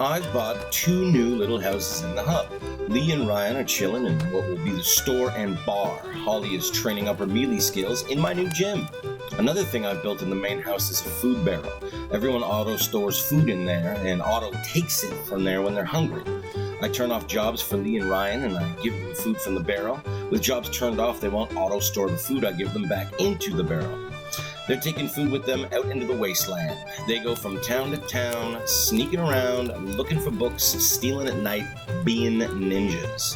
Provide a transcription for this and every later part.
I've bought 2 new little houses in the hub. Lee and Ryan are chilling in what will be the store and bar. Holly is training up her melee skills in my new gym. Another thing I've built in the main house is a food barrel. Everyone auto stores food in there and auto takes it from there when they're hungry. I turn off jobs for Lee and Ryan and I give them food from the barrel. With jobs turned off, they won't auto store the food. I give them back into the barrel. They're taking food with them out into the wasteland. They go from town to town, sneaking around, looking for books, stealing at night, being ninjas.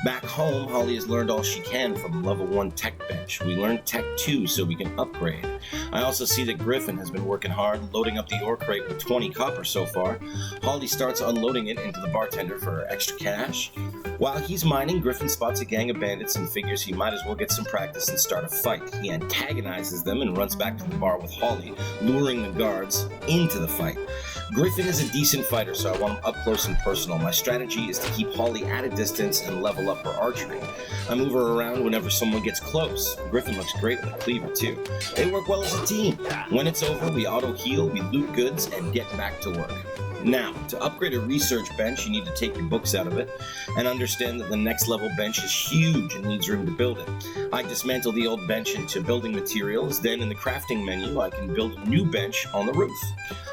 Back home, Holly has learned all she can from level 1 tech bench. We learned tech 2 so we can upgrade. I also see that Griffin has been working hard, loading up the ore crate with 20 copper so far. Holly starts unloading it into the bartender for extra cash. While he's mining, Griffin spots a gang of bandits and figures he might as well get some practice and start a fight. He antagonizes them and runs back to the bar with Holly, luring the guards into the fight. Griffin is a decent fighter, so I want him up close and personal. My strategy is to keep Holly at a distance and level up her archery. I move her around whenever someone gets close. Griffin looks great with a cleaver too. They work well as a team. When it's over, we auto-heal, we loot goods, and get back to work. Now, to upgrade a research bench, you need to take your books out of it and understand that the next level bench is huge and needs room to build it. I dismantle the old bench into building materials, then in the crafting menu, I can build a new bench on the roof.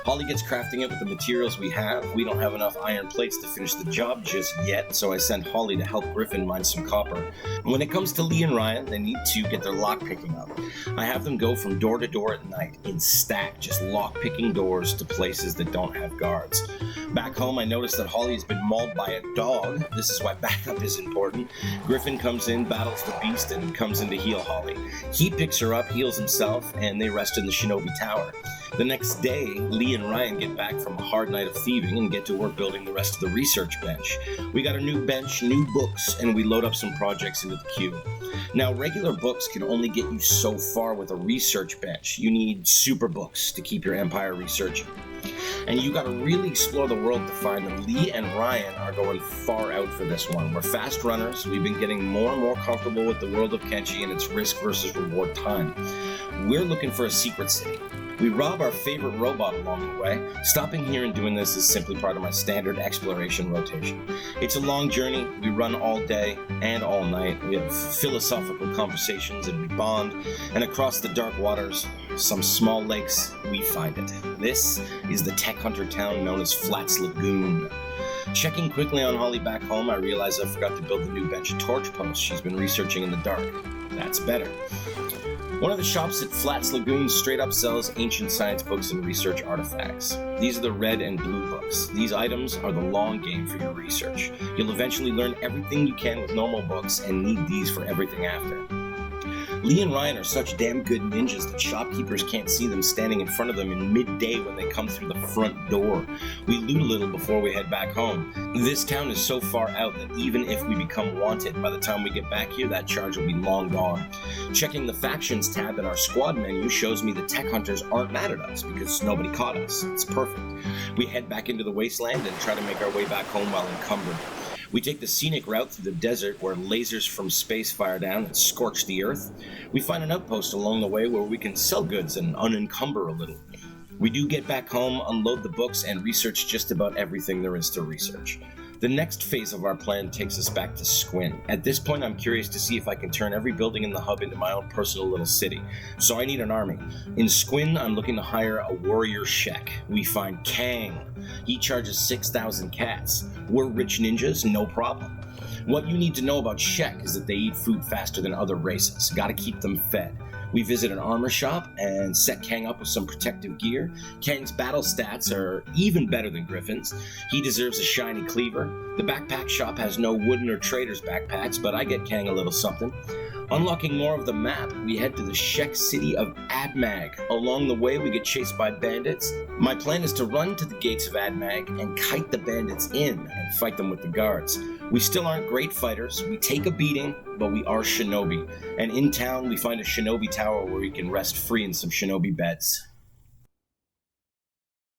Holly gets crafting it with the materials we have. We don't have enough iron plates to finish the job just yet, so I send Holly to help Griffin mine some copper. When it comes to Lee and Ryan, they need to get their lock picking up. I have them go from door to door at night in stack, just lock picking doors to places that don't have guards. Back home, I notice that Holly has been mauled by a dog. This is why backup is important. Griffin comes in, battles the beast, and comes in to heal Holly. He picks her up, heals himself, and they rest in the Shinobi Tower. The next day, Lee and Ryan get back from a hard night of thieving and get to work building the rest of the research bench. We got a new bench, new books, and we load up some projects into the queue. Now, regular books can only get you so far with a research bench. You need super books to keep your empire researching. And you gotta really explore the world to find them. Lee and Ryan are going far out for this one. We're fast runners. We've been getting more and more comfortable with the world of Kenshi and its risk versus reward time. We're looking for a secret city. We rob our favorite robot along the way. Stopping here and doing this is simply part of my standard exploration rotation. It's a long journey. We run all day and all night. We have philosophical conversations and we bond. And across the dark waters, some small lakes, we find it. This is the tech hunter town known as Flats Lagoon. Checking quickly on Holly back home, I realize I forgot to build the new bench torch post. She's been researching in the dark. That's better. One of the shops at Flats Lagoon straight up sells ancient science books and research artifacts. These are the red and blue books. These items are the long game for your research. You'll eventually learn everything you can with normal books and need these for everything after. Lee and Ryan are such damn good ninjas that shopkeepers can't see them standing in front of them in midday when they come through the front door. We loot a little before we head back home. This town is so far out that even if we become wanted, by the time we get back here, that charge will be long gone. Checking the factions tab in our squad menu shows me the tech hunters aren't mad at us because nobody caught us. It's perfect. We head back into the wasteland and try to make our way back home while encumbered. We take the scenic route through the desert where lasers from space fire down and scorch the earth. We find an outpost along the way where we can sell goods and unencumber a little. We do get back home, unload the books, and research just about everything there is to research. The next phase of our plan takes us back to Squin. At this point, I'm curious to see if I can turn every building in the hub into my own personal little city. So I need an army. In Squin, I'm looking to hire a warrior Shek. We find Kang. He charges 6,000 cats. We're rich ninjas, no problem. What you need to know about Shek is that they eat food faster than other races. Gotta keep them fed. We visit an armor shop and set Kang up with some protective gear. Kang's battle stats are even better than Griffin's. He deserves a shiny cleaver. The backpack shop has no wooden or trader's backpacks, but I get Kang a little something. Unlocking more of the map, we head to the Shek city of Admag. Along the way, we get chased by bandits. My plan is to run to the gates of Admag and kite the bandits in and fight them with the guards. We still aren't great fighters. We take a beating, but we are shinobi. And in town, we find a shinobi tower where we can rest free in some shinobi beds.